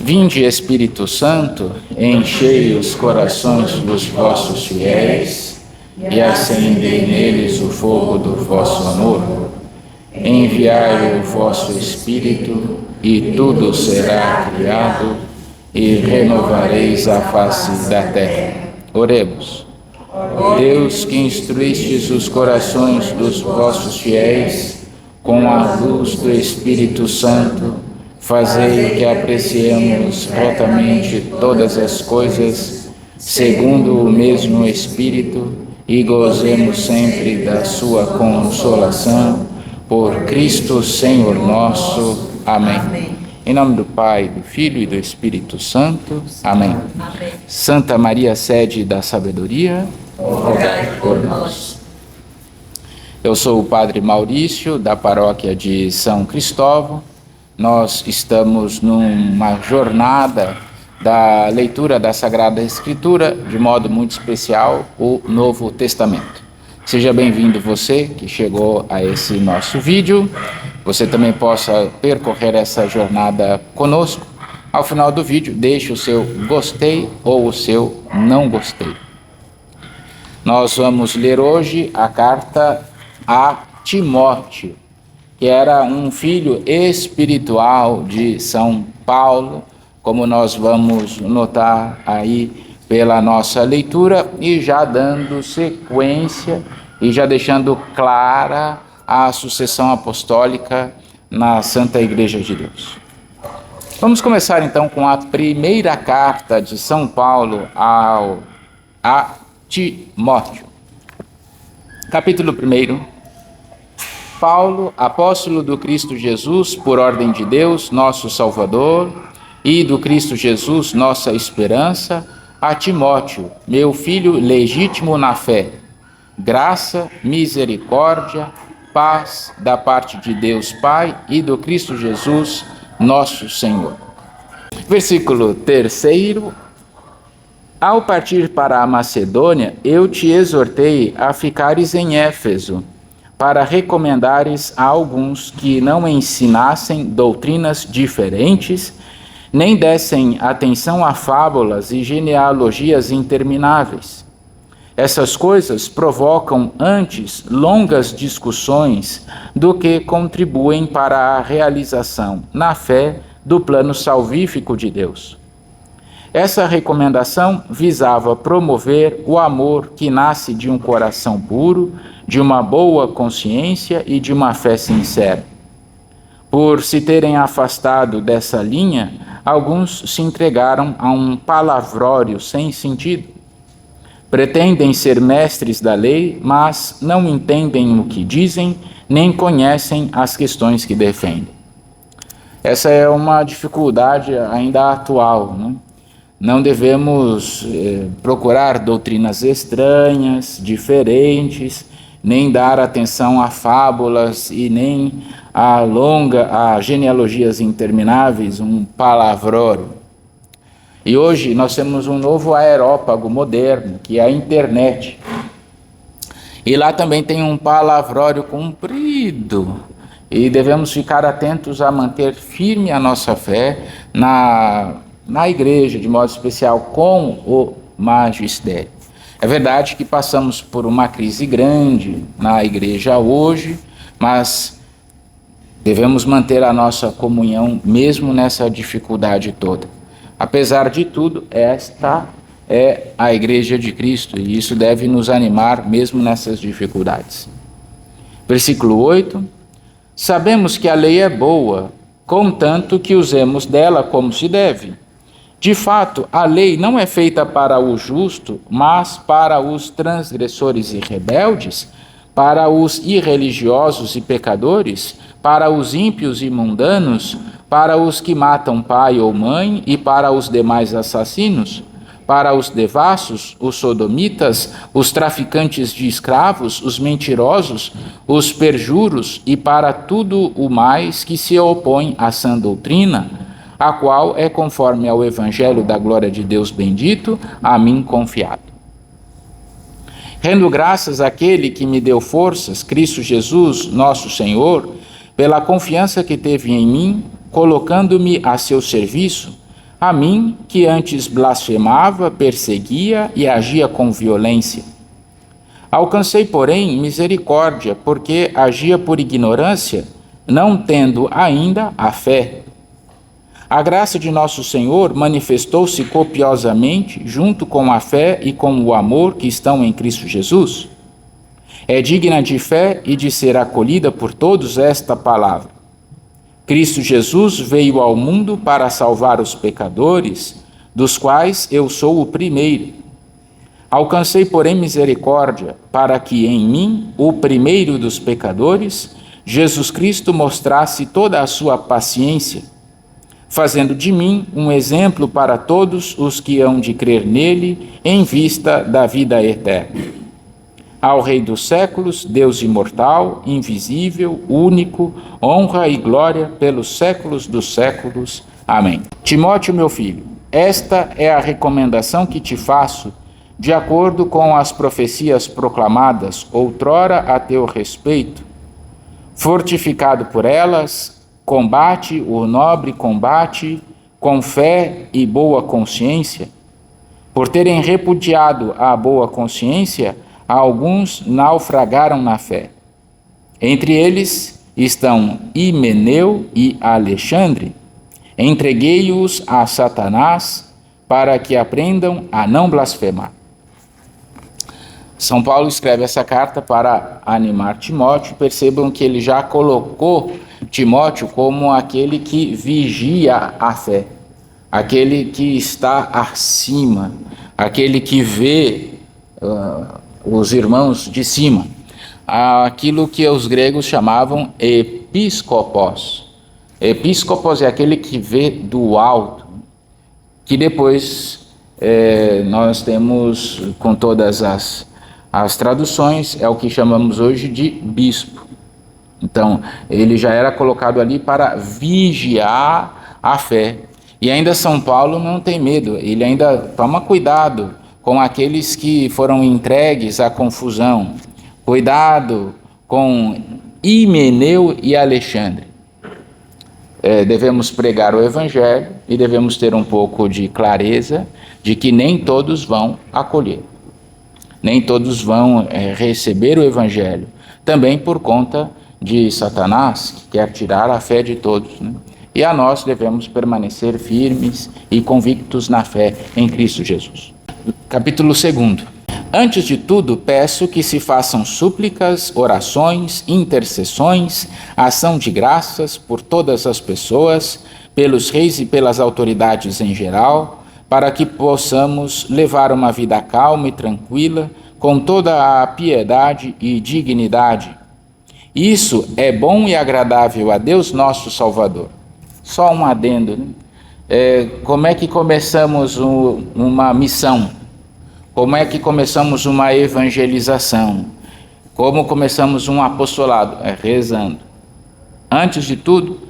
Vinde, Espírito Santo, enchei os corações dos vossos fiéis e acendei neles o fogo do vosso amor. Enviai o vosso Espírito e tudo será criado e renovareis a face da terra. Oremos. Deus, que instruístes os corações dos vossos fiéis com a luz do Espírito Santo, fazei que apreciemos retamente todas as coisas, segundo o mesmo Espírito, e gozemos sempre da sua consolação. Por Cristo Senhor nosso. Amém. Em nome do Pai, do Filho e do Espírito Santo. Amém. Santa Maria, sede da sabedoria, rogai por nós. Eu sou o Padre Maurício, da paróquia de São Cristóvão. Nós estamos numa jornada da leitura da Sagrada Escritura, de modo muito especial, o Novo Testamento. Seja bem-vindo você que chegou a esse nosso vídeo. Você também possa percorrer essa jornada conosco. Ao final do vídeo, deixe o seu gostei ou o seu não gostei. Nós vamos ler hoje a carta a Timóteo, que era um filho espiritual de São Paulo, como nós vamos notar aí pela nossa leitura, e já dando sequência e já deixando clara a sucessão apostólica na Santa Igreja de Deus. Vamos começar então com a primeira carta de São Paulo a Timóteo. Capítulo 1. Paulo, apóstolo do Cristo Jesus, por ordem de Deus, nosso Salvador, e do Cristo Jesus, nossa esperança, a Timóteo, meu filho legítimo na fé, graça, misericórdia, paz da parte de Deus Pai e do Cristo Jesus, nosso Senhor. Versículo 3. Ao partir para a Macedônia, eu te exortei a ficares em Éfeso, para recomendares a alguns que não ensinassem doutrinas diferentes, nem dessem atenção a fábulas e genealogias intermináveis. Essas coisas provocam antes longas discussões do que contribuem para a realização, na fé, do plano salvífico de Deus. Essa recomendação visava promover o amor que nasce de um coração puro, de uma boa consciência e de uma fé sincera. Por se terem afastado dessa linha, alguns se entregaram a um palavrório sem sentido. Pretendem ser mestres da lei, mas não entendem o que dizem, nem conhecem as questões que defendem. Essa é uma dificuldade ainda atual, né? Não devemos procurar doutrinas estranhas, diferentes, nem dar atenção a fábulas e nem a genealogias intermináveis, um palavrório. E hoje nós temos um novo aerópago moderno, que é a internet. E lá também tem um palavrório comprido. E devemos ficar atentos a manter firme a nossa fé na igreja, de modo especial com o magistério. É verdade que passamos por uma crise grande na igreja hoje, mas devemos manter a nossa comunhão mesmo nessa dificuldade toda. Apesar de tudo, esta é a Igreja de Cristo e isso deve nos animar mesmo nessas dificuldades. Versículo 8. Sabemos que a lei é boa, contanto que usemos dela como se deve. De fato, a lei não é feita para o justo, mas para os transgressores e rebeldes, para os irreligiosos e pecadores, para os ímpios e mundanos, para os que matam pai ou mãe e para os demais assassinos, para os devassos, os sodomitas, os traficantes de escravos, os mentirosos, os perjuros e para tudo o mais que se opõe à sã doutrina, a qual é conforme ao Evangelho da glória de Deus bendito, a mim confiado. Rendo graças àquele que me deu forças, Cristo Jesus, nosso Senhor, pela confiança que teve em mim, colocando-me a seu serviço, a mim que antes blasfemava, perseguia e agia com violência. Alcancei, porém, misericórdia, porque agia por ignorância, não tendo ainda a fé. A graça de nosso Senhor manifestou-se copiosamente junto com a fé e com o amor que estão em Cristo Jesus. É digna de fé e de ser acolhida por todos esta palavra. Cristo Jesus veio ao mundo para salvar os pecadores, dos quais eu sou o primeiro. Alcancei, porém, misericórdia, para que em mim, o primeiro dos pecadores, Jesus Cristo mostrasse toda a sua paciência, fazendo de mim um exemplo para todos os que hão de crer nele em vista da vida eterna. Ao Rei dos séculos, Deus imortal, invisível, único, honra e glória pelos séculos dos séculos. Amém. Timóteo, meu filho, esta é a recomendação que te faço, de acordo com as profecias proclamadas outrora a teu respeito. Fortificado por elas, combate o nobre combate com fé e boa consciência. Por terem repudiado a boa consciência, alguns naufragaram na fé. Entre eles estão Himeneu e Alexandre. Entreguei-os a Satanás para que aprendam a não blasfemar. São Paulo escreve essa carta para animar Timóteo. Percebam que ele já colocou Timóteo como aquele que vigia a fé, aquele que está acima, aquele que vê os irmãos de cima, aquilo que os gregos chamavam episkopos. Episkopos é aquele que vê do alto, que depois nós temos, com todas as traduções, é o que chamamos hoje de bispo. Então, ele já era colocado ali para vigiar a fé. E ainda São Paulo não tem medo, ele ainda toma cuidado com aqueles que foram entregues à confusão. Cuidado com Himeneu e Alexandre. Devemos pregar o Evangelho e devemos ter um pouco de clareza de que nem todos vão acolher. Nem todos vão receber o Evangelho. Também por conta de Satanás, que quer tirar a fé de todos, né? E a nós devemos permanecer firmes e convictos na fé em Cristo Jesus. Capítulo 2. Antes de tudo, peço que se façam súplicas, orações, intercessões, ação de graças por todas as pessoas, pelos reis e pelas autoridades em geral, para que possamos levar uma vida calma e tranquila, com toda a piedade e dignidade. Isso é bom e agradável a Deus nosso Salvador. Só um adendo, né? Como é que começamos uma missão? Como é que começamos uma evangelização? Como começamos um apostolado? Rezando. Antes de tudo,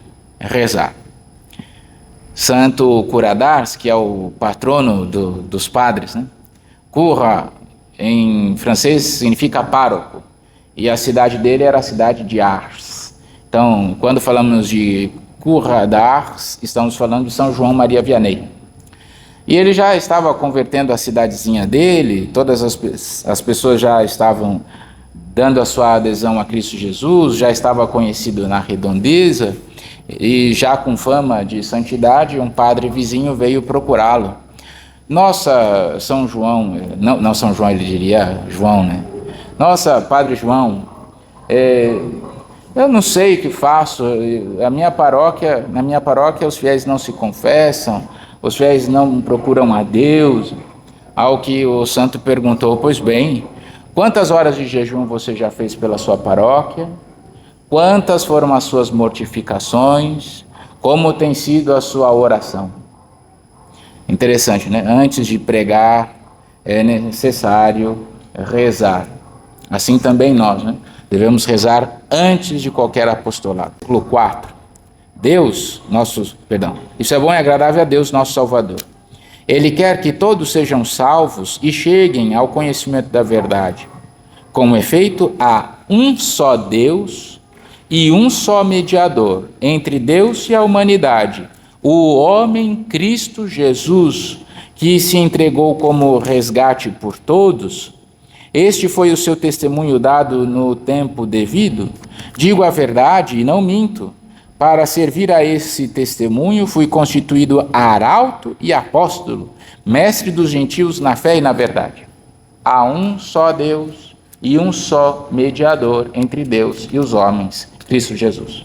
rezar. Santo Curadars, que é o patrono dos padres, né? Cura, em francês, significa pároco. E a cidade dele era a cidade de Ars. Então, quando falamos de Curadars, estamos falando de São João Maria Vianney. E ele já estava convertendo a cidadezinha dele, todas as pessoas já estavam dando a sua adesão a Cristo Jesus, já estava conhecido na redondeza, e já com fama de santidade, um padre vizinho veio procurá-lo. Nossa, São João, não São João, ele diria João, né? Nossa, Padre João, eu não sei o que faço, na minha paróquia os fiéis não se confessam, os fiéis não procuram a Deus. Ao que o santo perguntou: pois bem, quantas horas de jejum você já fez pela sua paróquia? Quantas foram as suas mortificações? Como tem sido a sua oração? Interessante, né? Antes de pregar, é necessário rezar. Assim também nós, né? Devemos rezar antes de qualquer apostolado. Versículo 4. Isso é bom e agradável a Deus, nosso Salvador. Ele quer que todos sejam salvos e cheguem ao conhecimento da verdade. Com efeito, há um só Deus e um só mediador entre Deus e a humanidade, o homem Cristo Jesus, que se entregou como resgate por todos, este foi o seu testemunho dado no tempo devido? Digo a verdade e não minto. Para servir a esse testemunho, fui constituído arauto e apóstolo, mestre dos gentios na fé e na verdade. Há um só Deus e um só mediador entre Deus e os homens, Cristo Jesus.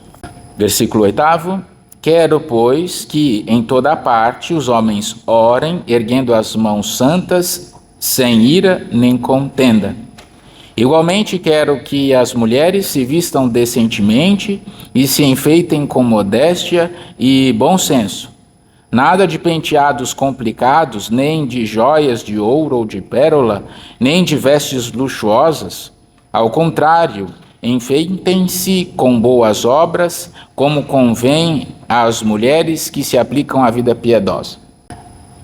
Versículo 8. Quero, pois, que em toda parte os homens orem, erguendo as mãos santas, sem ira nem contenda. Igualmente quero que as mulheres se vistam decentemente e se enfeitem com modéstia e bom senso. Nada de penteados complicados, nem de joias de ouro ou de pérola, nem de vestes luxuosas. Ao contrário, enfeitem-se com boas obras, como convém às mulheres que se aplicam à vida piedosa.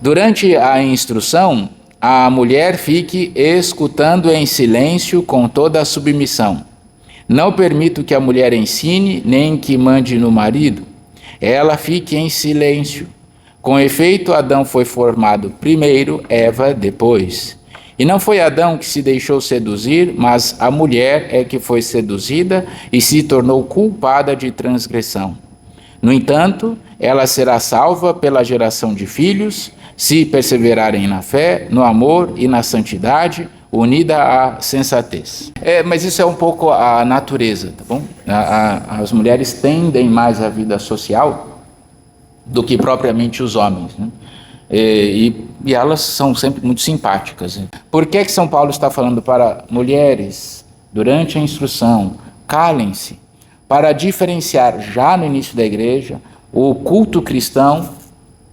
Durante a instrução, a mulher fique escutando em silêncio com toda a submissão. Não permito que a mulher ensine, nem que mande no marido. Ela fique em silêncio. Com efeito, Adão foi formado primeiro, Eva depois. E não foi Adão que se deixou seduzir, mas a mulher é que foi seduzida e se tornou culpada de transgressão. No entanto, ela será salva pela geração de filhos, se perseverarem na fé, no amor e na santidade, unida à sensatez. Mas isso é um pouco a natureza, tá bom? As mulheres tendem mais à vida social do que propriamente os homens, né? E elas são sempre muito simpáticas. Por que São Paulo está falando para mulheres, durante a instrução, calem-se, para diferenciar já no início da igreja o culto cristão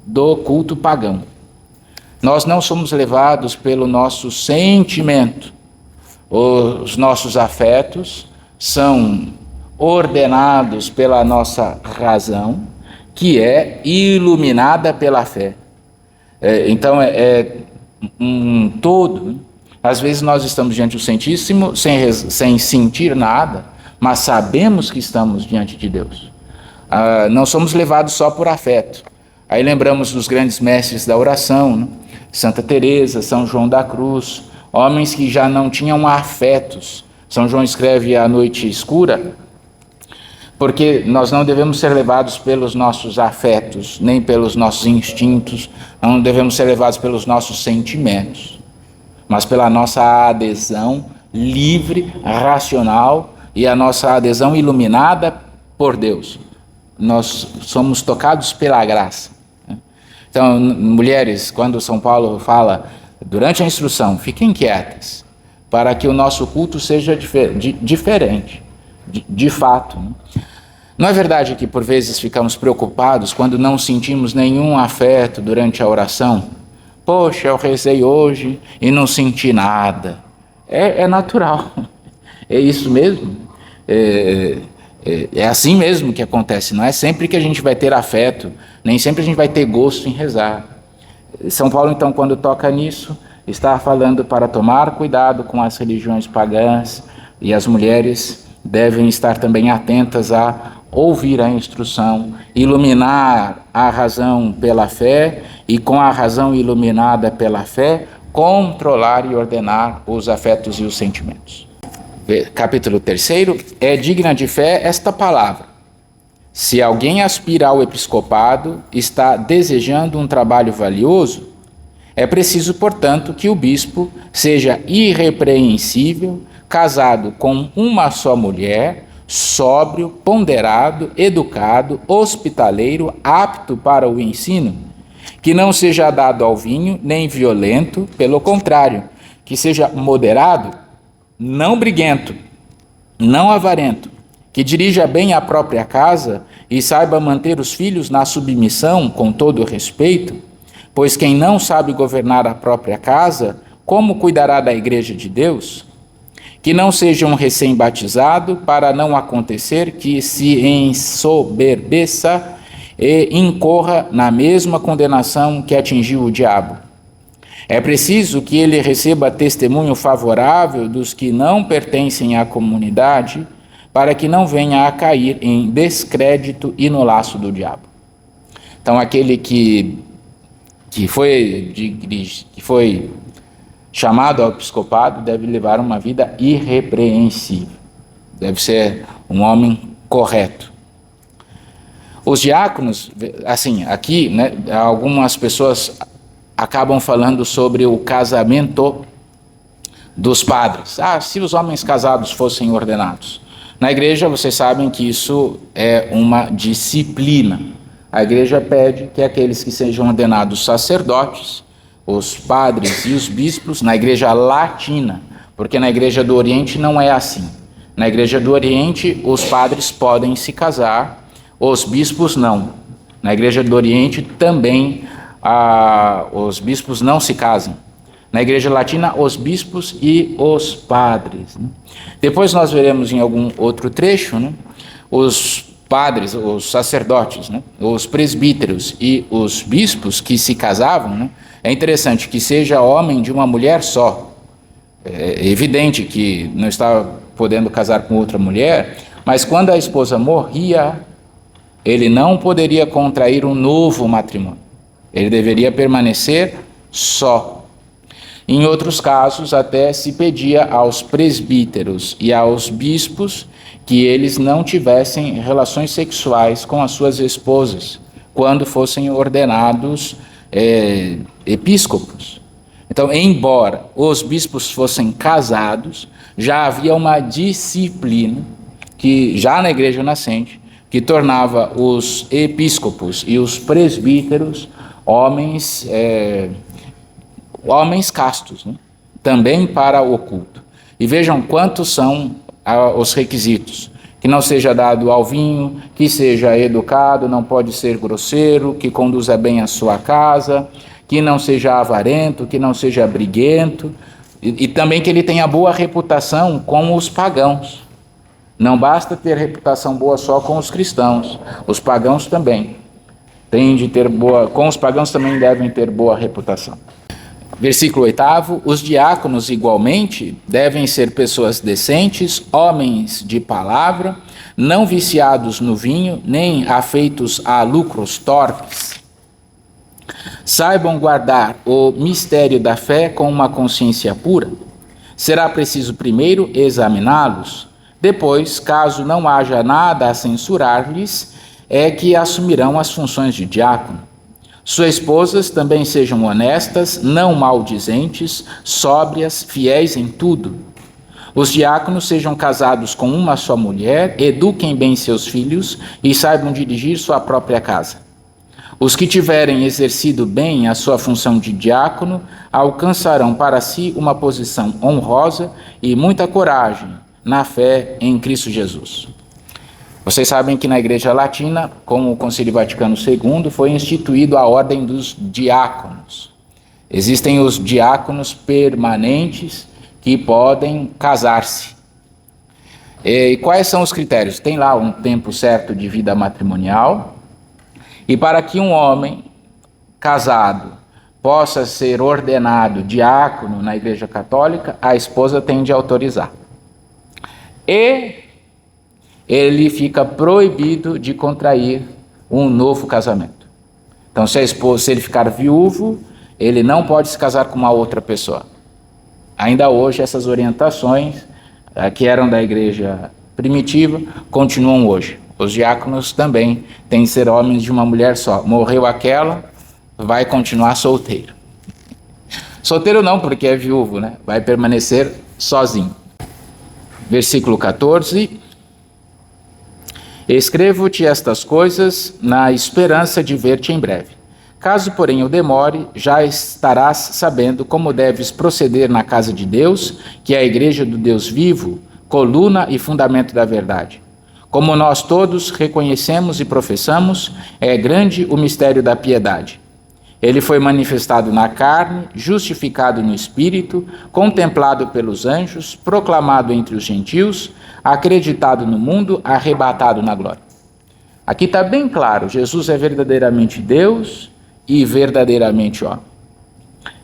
do culto pagão? Nós não somos levados pelo nosso sentimento. Os nossos afetos são ordenados pela nossa razão, que é iluminada pela fé. Então é um todo. Às vezes nós estamos diante do Santíssimo sem sentir nada, mas sabemos que estamos diante de Deus. Não somos levados só por afeto. Aí lembramos dos grandes mestres da oração, né? Santa Teresa, São João da Cruz, homens que já não tinham afetos. São João escreve A Noite Escura, porque nós não devemos ser levados pelos nossos afetos, nem pelos nossos instintos, não devemos ser levados pelos nossos sentimentos, mas pela nossa adesão livre, racional e a nossa adesão iluminada por Deus. Nós somos tocados pela graça. Então, mulheres, quando São Paulo fala, durante a instrução, fiquem quietas, para que o nosso culto seja diferente, de fato. Não é verdade que por vezes ficamos preocupados quando não sentimos nenhum afeto durante a oração? Poxa, eu rezei hoje e não senti nada. É natural, é isso mesmo. É assim mesmo que acontece, não é sempre que a gente vai ter afeto, nem sempre a gente vai ter gosto em rezar. São Paulo, então, quando toca nisso, está falando para tomar cuidado com as religiões pagãs, e as mulheres devem estar também atentas a ouvir a instrução, iluminar a razão pela fé, e com a razão iluminada pela fé, controlar e ordenar os afetos e os sentimentos. Capítulo 3, é digna de fé esta palavra: se alguém aspira ao episcopado, está desejando um trabalho valioso, é preciso, portanto, que o bispo seja irrepreensível, casado com uma só mulher, sóbrio, ponderado, educado, hospitaleiro, apto para o ensino, que não seja dado ao vinho, nem violento, pelo contrário, que seja moderado, não briguento, não avarento, que dirija bem a própria casa e saiba manter os filhos na submissão com todo o respeito, pois quem não sabe governar a própria casa, como cuidará da igreja de Deus? Que não seja um recém-batizado, para não acontecer que se ensoberbeça e incorra na mesma condenação que atingiu o diabo. É preciso que ele receba testemunho favorável dos que não pertencem à comunidade, para que não venha a cair em descrédito e no laço do diabo. Então, aquele que foi chamado ao episcopado deve levar uma vida irrepreensível. Deve ser um homem correto. Os diáconos, assim, aqui, né, algumas pessoas acabam falando sobre o casamento dos padres. Se os homens casados fossem ordenados. Na igreja, vocês sabem que isso é uma disciplina. A igreja pede que aqueles que sejam ordenados sacerdotes, os padres e os bispos, na igreja latina, porque na igreja do Oriente não é assim. Na igreja do Oriente, os padres podem se casar, os bispos não. Na igreja do Oriente também os bispos não se casam. Na igreja latina, os bispos e os padres. Depois nós veremos em algum outro trecho, né, os padres, os sacerdotes, né, os presbíteros e os bispos que se casavam. Né, é interessante que seja homem de uma mulher só. É evidente que não estava podendo casar com outra mulher, mas quando a esposa morria, ele não poderia contrair um novo matrimônio. Ele deveria permanecer só. Em outros casos, até se pedia aos presbíteros e aos bispos que eles não tivessem relações sexuais com as suas esposas, quando fossem ordenados episcopos. Então, embora os bispos fossem casados, já havia uma disciplina que, já na igreja nascente, que tornava os episcopos e os presbíteros homens castos, né? Também para o culto. E vejam quantos são os requisitos: que não seja dado ao vinho, que seja educado, não pode ser grosseiro, que conduza bem a sua casa, que não seja avarento, que não seja briguento, e também que ele tenha boa reputação com os pagãos. Não basta ter reputação boa só com os cristãos, os pagãos também têm de ter boa, com os pagãos também devem ter boa reputação. Versículo 8: os diáconos igualmente devem ser pessoas decentes, homens de palavra, não viciados no vinho, nem afeitos a lucros torpes. Saibam guardar o mistério da fé com uma consciência pura. Será preciso primeiro examiná-los. Depois, caso não haja nada a censurar-lhes, é que assumirão as funções de diácono. Suas esposas também sejam honestas, não maldizentes, sóbrias, fiéis em tudo. Os diáconos sejam casados com uma só mulher, eduquem bem seus filhos e saibam dirigir sua própria casa. Os que tiverem exercido bem a sua função de diácono alcançarão para si uma posição honrosa e muita coragem na fé em Cristo Jesus. Vocês sabem que na Igreja Latina, com o Concílio Vaticano II, foi instituído a ordem dos diáconos. Existem os diáconos permanentes que podem casar-se. E quais são os critérios? Tem lá um tempo certo de vida matrimonial, e para que um homem casado possa ser ordenado diácono na Igreja Católica, a esposa tem de autorizar. E ele fica proibido de contrair um novo casamento. Então, se ele ficar viúvo, ele não pode se casar com uma outra pessoa. Ainda hoje, essas orientações que eram da igreja primitiva continuam hoje. Os diáconos também têm de ser homens de uma mulher só. Morreu aquela, vai continuar solteiro. Solteiro não, porque é viúvo, né? Vai permanecer sozinho. Versículo 14: escrevo-te estas coisas na esperança de ver-te em breve. Caso, porém, eu demore, já estarás sabendo como deves proceder na casa de Deus, que é a igreja do Deus vivo, coluna e fundamento da verdade. Como nós todos reconhecemos e professamos, é grande o mistério da piedade. Ele foi manifestado na carne, justificado no Espírito, contemplado pelos anjos, proclamado entre os gentios, acreditado no mundo, arrebatado na glória. Aqui está bem claro, Jesus é verdadeiramente Deus e verdadeiramente homem.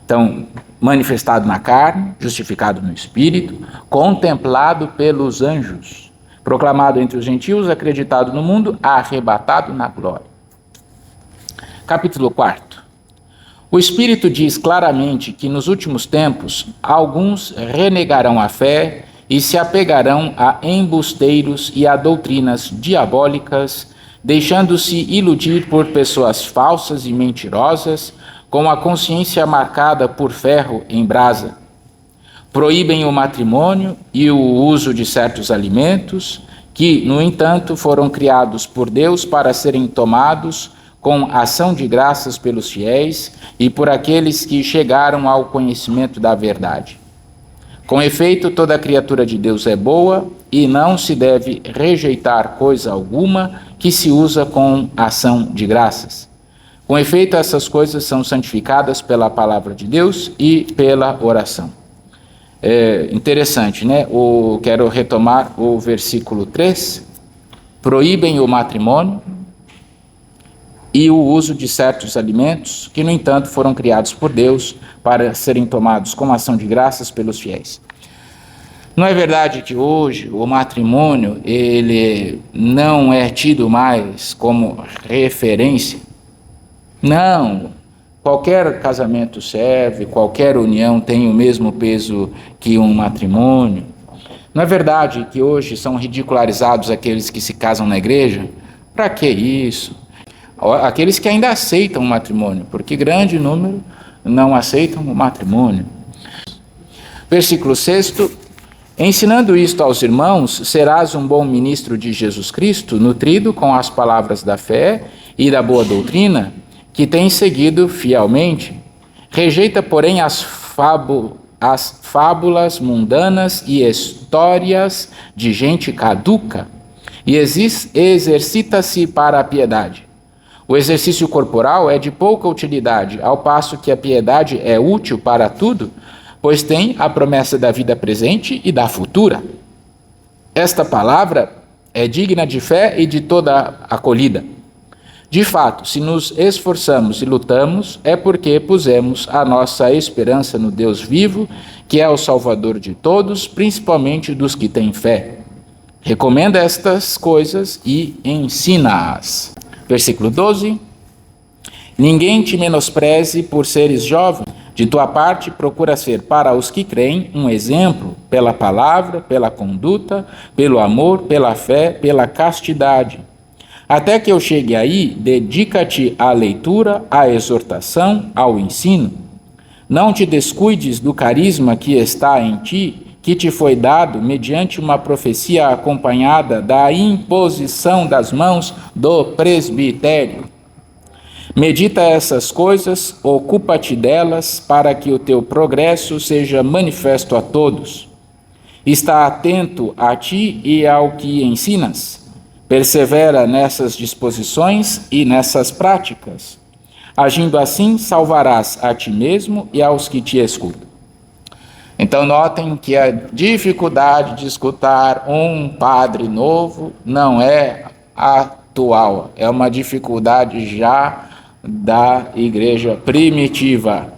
Então, manifestado na carne, justificado no Espírito, contemplado pelos anjos, proclamado entre os gentios, acreditado no mundo, arrebatado na glória. Capítulo 4. O Espírito diz claramente que nos últimos tempos alguns renegarão a fé e se apegarão a embusteiros e a doutrinas diabólicas, deixando-se iludir por pessoas falsas e mentirosas, com a consciência marcada por ferro em brasa. Proíbem o matrimônio e o uso de certos alimentos, que, no entanto, foram criados por Deus para serem tomados com ação de graças pelos fiéis e por aqueles que chegaram ao conhecimento da verdade. Com efeito, toda criatura de Deus é boa e não se deve rejeitar coisa alguma que se usa com ação de graças. Com efeito, essas coisas são santificadas pela palavra de Deus e pela oração. É interessante, né? Quero retomar o versículo 3. Proíbem o matrimônio e o uso de certos alimentos, que, no entanto, foram criados por Deus para serem tomados com ação de graças pelos fiéis. Não é verdade que hoje o matrimônio ele não é tido mais como referência? Não, qualquer casamento serve, qualquer união tem o mesmo peso que um matrimônio. Não é verdade que hoje são ridicularizados aqueles que se casam na igreja? Para que isso? Aqueles que ainda aceitam o matrimônio, porque grande número não aceitam o matrimônio. Versículo 6. Ensinando isto aos irmãos, serás um bom ministro de Jesus Cristo, nutrido com as palavras da fé e da boa doutrina, que tens seguido fielmente. Rejeita, porém, as fábulas mundanas e histórias de gente caduca, e exercita-se para a piedade. O exercício corporal é de pouca utilidade, ao passo que a piedade é útil para tudo, pois tem a promessa da vida presente e da futura. Esta palavra é digna de fé e de toda acolhida. De fato, se nos esforçamos e lutamos, é porque pusemos a nossa esperança no Deus vivo, que é o Salvador de todos, principalmente dos que têm fé. Recomenda estas coisas e ensina-as. Versículo 12. Ninguém te menospreze por seres jovens. De tua parte, procura ser para os que creem um exemplo pela palavra, pela conduta, pelo amor, pela fé, pela castidade. Até que eu chegue aí, dedica-te à leitura, à exortação, ao ensino. Não te descuides do carisma que está em ti, que te foi dado mediante uma profecia acompanhada da imposição das mãos do presbitério. Medita essas coisas, ocupa-te delas, para que o teu progresso seja manifesto a todos. Está atento a ti e ao que ensinas. Persevera nessas disposições e nessas práticas. Agindo assim, salvarás a ti mesmo e aos que te escutam. Então, notem que a dificuldade de escutar um padre novo não é atual, é uma dificuldade já da igreja primitiva.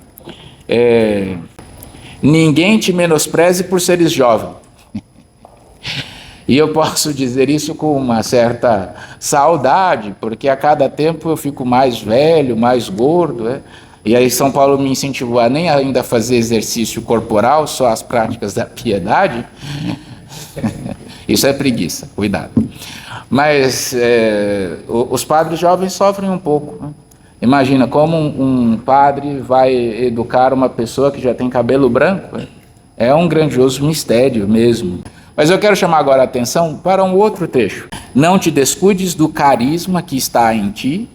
Ninguém te menospreze por seres jovens. E eu posso dizer isso com uma certa saudade, porque a cada tempo eu fico mais velho, mais gordo, né? E aí São Paulo me incentivou a nem ainda fazer exercício corporal, só as práticas da piedade. Isso é preguiça, cuidado. Mas os padres jovens sofrem um pouco, né? Imagina como um padre vai educar uma pessoa que já tem cabelo branco. É um grandioso mistério mesmo. Mas eu quero chamar agora a atenção para um outro trecho. Não te descuides do carisma que está em ti,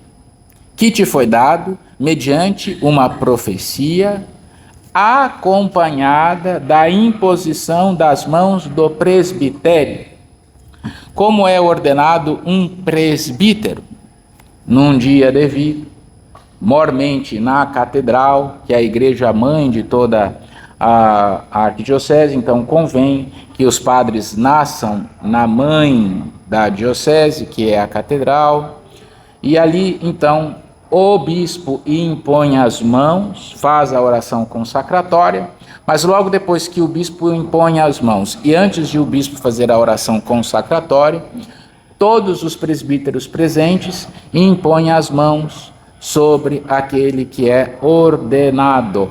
que te foi dado mediante uma profecia acompanhada da imposição das mãos do presbitério. Como é ordenado um presbítero? Num dia devido, mormente na catedral, que é a igreja mãe de toda a arquidiocese, então convém que os padres nasçam na mãe da diocese, que é a catedral, e ali então o bispo impõe as mãos, faz a oração consacratória, mas logo depois que o bispo impõe as mãos e antes de o bispo fazer a oração consacratória, todos os presbíteros presentes impõem as mãos sobre aquele que é ordenado.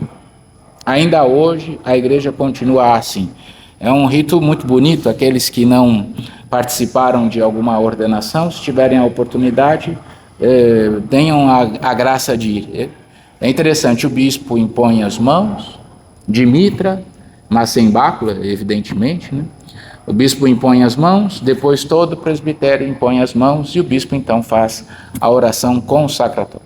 Ainda hoje a igreja continua assim. É um rito muito bonito. Aqueles que não participaram de alguma ordenação, se tiverem a oportunidade, tenham a graça de ir. É interessante, o bispo impõe as mãos de mitra, mas sem bácula, evidentemente, né? O bispo impõe as mãos, depois todo o presbitério impõe as mãos e o bispo então faz a oração consacratória.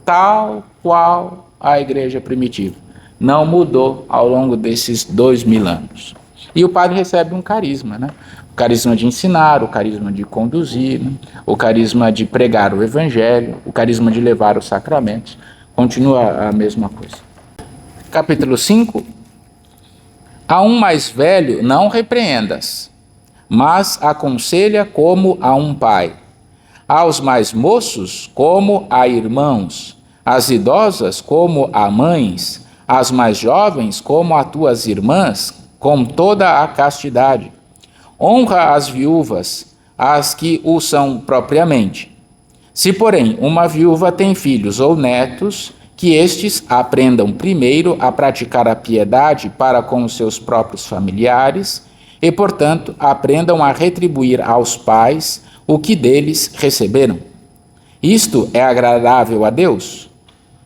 Tal qual a igreja primitiva. Não mudou ao longo desses 2000 anos. E o padre recebe um carisma, né? O carisma de ensinar, o carisma de conduzir, né? O carisma de pregar o evangelho, o carisma de levar os sacramentos. Continua a mesma coisa. Capítulo 5. A um mais velho não repreendas, mas aconselha como a um pai. Aos mais moços, como a irmãos. Às idosas, como a mães. Às mais jovens, como a tuas irmãs, com toda a castidade. Honra as viúvas, as que o são propriamente. Se, porém, uma viúva tem filhos ou netos, que estes aprendam primeiro a praticar a piedade para com os seus próprios familiares e, portanto, aprendam a retribuir aos pais o que deles receberam. Isto é agradável a Deus.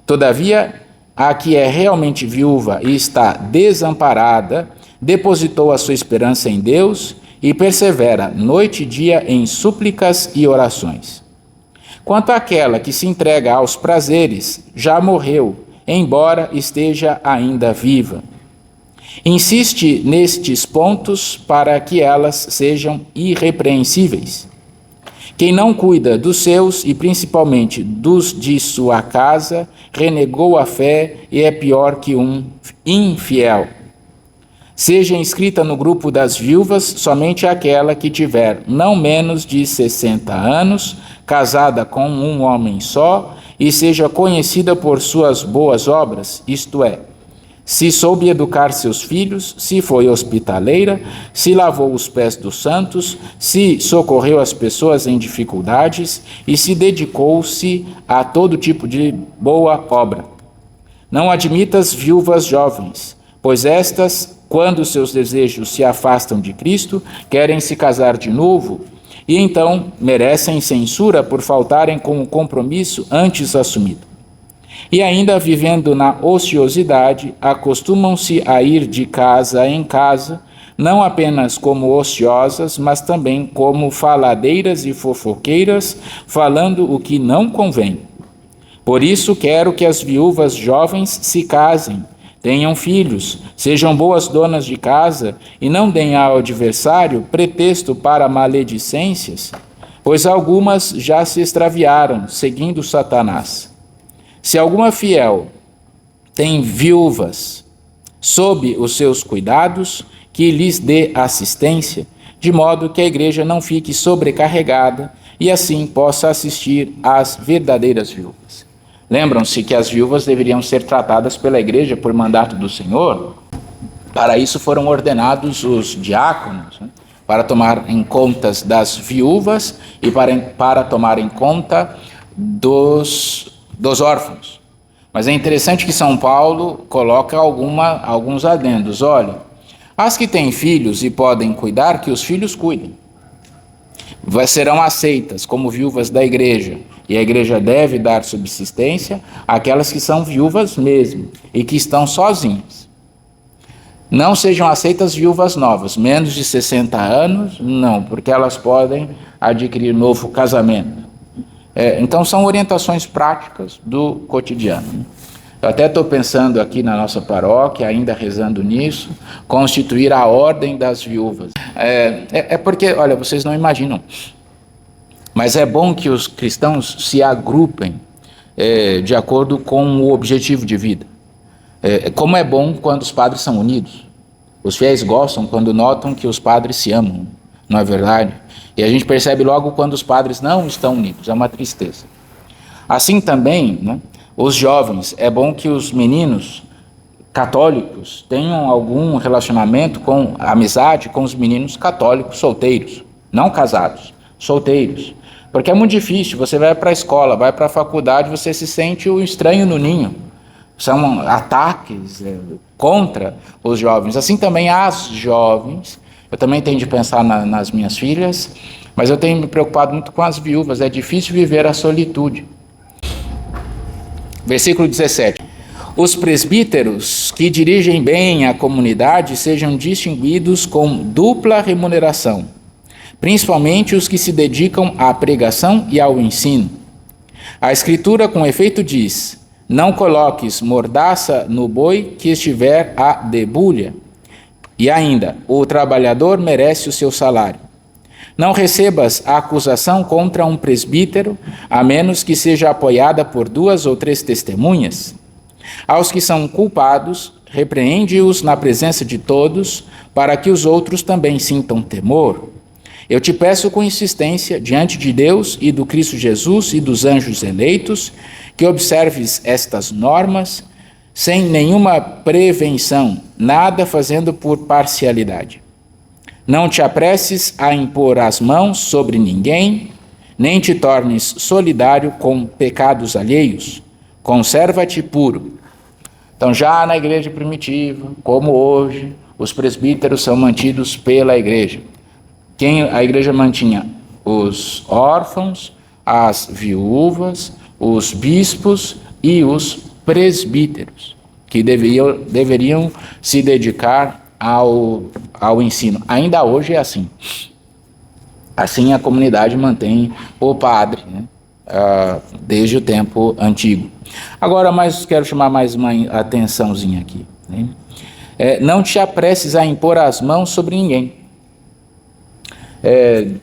Todavia, a que é realmente viúva e está desamparada, depositou a sua esperança em Deus e persevera noite e dia em súplicas e orações. Quanto àquela que se entrega aos prazeres, já morreu, embora esteja ainda viva. Insiste nestes pontos para que elas sejam irrepreensíveis. Quem não cuida dos seus, e principalmente dos de sua casa, renegou a fé e é pior que um infiel. Seja inscrita no grupo das viúvas somente aquela que tiver não menos de 60 anos, casada com um homem só, e seja conhecida por suas boas obras, isto é, se soube educar seus filhos, se foi hospitaleira, se lavou os pés dos santos, se socorreu as pessoas em dificuldades e se dedicou-se a todo tipo de boa obra. Não admitas viúvas jovens, pois estas, quando seus desejos se afastam de Cristo, querem se casar de novo e então merecem censura por faltarem com o compromisso antes assumido. E ainda vivendo na ociosidade, acostumam-se a ir de casa em casa, não apenas como ociosas, mas também como faladeiras e fofoqueiras, falando o que não convém. Por isso quero que as viúvas jovens se casem, tenham filhos, sejam boas donas de casa e não deem ao adversário pretexto para maledicências, pois algumas já se extraviaram, seguindo Satanás. Se alguma fiel tem viúvas sob os seus cuidados, que lhes dê assistência, de modo que a igreja não fique sobrecarregada e assim possa assistir às verdadeiras viúvas. Lembram-se que as viúvas deveriam ser tratadas pela igreja por mandato do Senhor? Para isso foram ordenados os diáconos, né? Para tomar em conta das viúvas e para tomar em conta dos órfãos. Mas é interessante que São Paulo coloca alguns adendos. Olha, as que têm filhos e podem cuidar, que os filhos cuidem. Serão aceitas como viúvas da igreja, e a igreja deve dar subsistência àquelas que são viúvas mesmo e que estão sozinhas. Não sejam aceitas viúvas novas, menos de 60 anos, não, porque elas podem adquirir novo casamento. Então são orientações práticas do cotidiano. Eu até estou pensando aqui na nossa paróquia, ainda rezando nisso, constituir a ordem das viúvas. Porque, olha, vocês não imaginam, mas é bom que os cristãos se agrupem de acordo com o objetivo de vida. Como é bom quando os padres são unidos. Os fiéis gostam quando notam que os padres se amam, não é verdade? E a gente percebe logo quando os padres não estão unidos, é uma tristeza. Assim também, né, os jovens, é bom que os meninos católicos tenham algum relacionamento amizade com os meninos católicos solteiros, não casados, solteiros, Porque é muito difícil, você vai para a escola, vai para a faculdade, você se sente o estranho no ninho. São ataques contra os jovens. Assim também as jovens, eu também tenho de pensar nas minhas filhas, mas eu tenho me preocupado muito com as viúvas, é difícil viver a solitude. Versículo 17. Os presbíteros que dirigem bem a comunidade sejam distinguidos com dupla remuneração, principalmente os que se dedicam à pregação e ao ensino. A Escritura com efeito diz: não coloques mordaça no boi que estiver à debulha. E ainda, o trabalhador merece o seu salário. Não recebas a acusação contra um presbítero, a menos que seja apoiada por 2 ou 3 testemunhas. Aos que são culpados, repreende-os na presença de todos, para que os outros também sintam temor. Eu te peço com insistência, diante de Deus e do Cristo Jesus e dos anjos eleitos, que observes estas normas, sem nenhuma prevenção, nada fazendo por parcialidade. Não te apresses a impor as mãos sobre ninguém, nem te tornes solidário com pecados alheios. Conserva-te puro. Então, já na igreja primitiva, como hoje, os presbíteros são mantidos pela igreja. A igreja mantinha? Os órfãos, as viúvas, os bispos e os presbíteros, que deveriam se dedicar ao ensino. Ainda hoje é assim. Assim a comunidade mantém o padre, né? Desde o tempo antigo. Agora, mas quero chamar mais uma atençãozinha aqui, né? Não te apresses a impor as mãos sobre ninguém.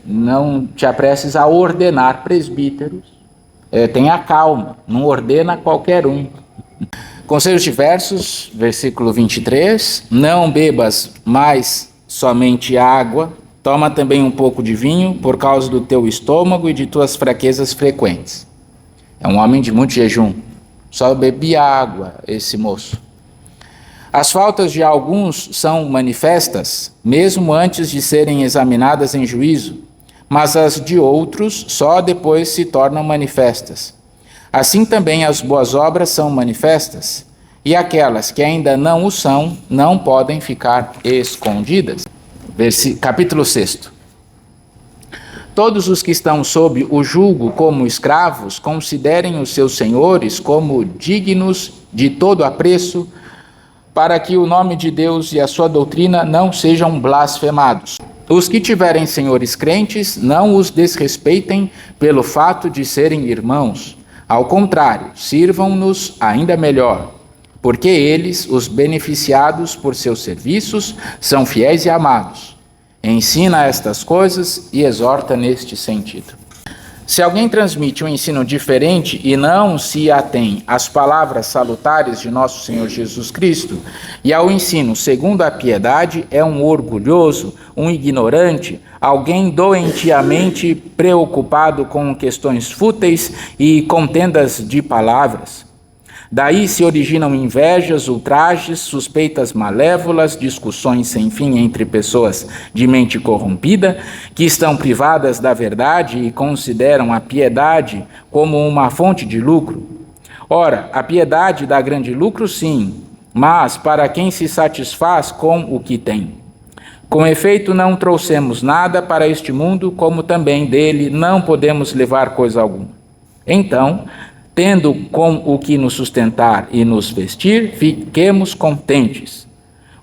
Não te apresses a ordenar presbíteros. Tenha calma, não ordena qualquer um. Conselhos diversos, versículo 23, não bebas mais somente água, toma também um pouco de vinho, por causa do teu estômago e de tuas fraquezas frequentes. É um homem de muito jejum, só bebia água esse moço. As faltas de alguns são manifestas, mesmo antes de serem examinadas em juízo, mas as de outros só depois se tornam manifestas. Assim também as boas obras são manifestas, e aquelas que ainda não o são, não podem ficar escondidas. Capítulo 6. Todos os que estão sob o jugo como escravos, considerem os seus senhores como dignos de todo apreço, para que o nome de Deus e a sua doutrina não sejam blasfemados. Os que tiverem senhores crentes, não os desrespeitem pelo fato de serem irmãos. Ao contrário, sirvam-nos ainda melhor, porque eles, os beneficiados por seus serviços, são fiéis e amados. Ensina estas coisas e exorta neste sentido. Se alguém transmite um ensino diferente e não se atém às palavras salutares de nosso Senhor Jesus Cristo e ao ensino segundo a piedade, é um orgulhoso, um ignorante, alguém doentiamente preocupado com questões fúteis e contendas de palavras. Daí se originam invejas, ultrajes, suspeitas malévolas, discussões sem fim entre pessoas de mente corrompida, que estão privadas da verdade e consideram a piedade como uma fonte de lucro. Ora, a piedade dá grande lucro, sim, mas para quem se satisfaz com o que tem. Com efeito, não trouxemos nada para este mundo, como também dele não podemos levar coisa alguma. Então, tendo com o que nos sustentar e nos vestir, fiquemos contentes.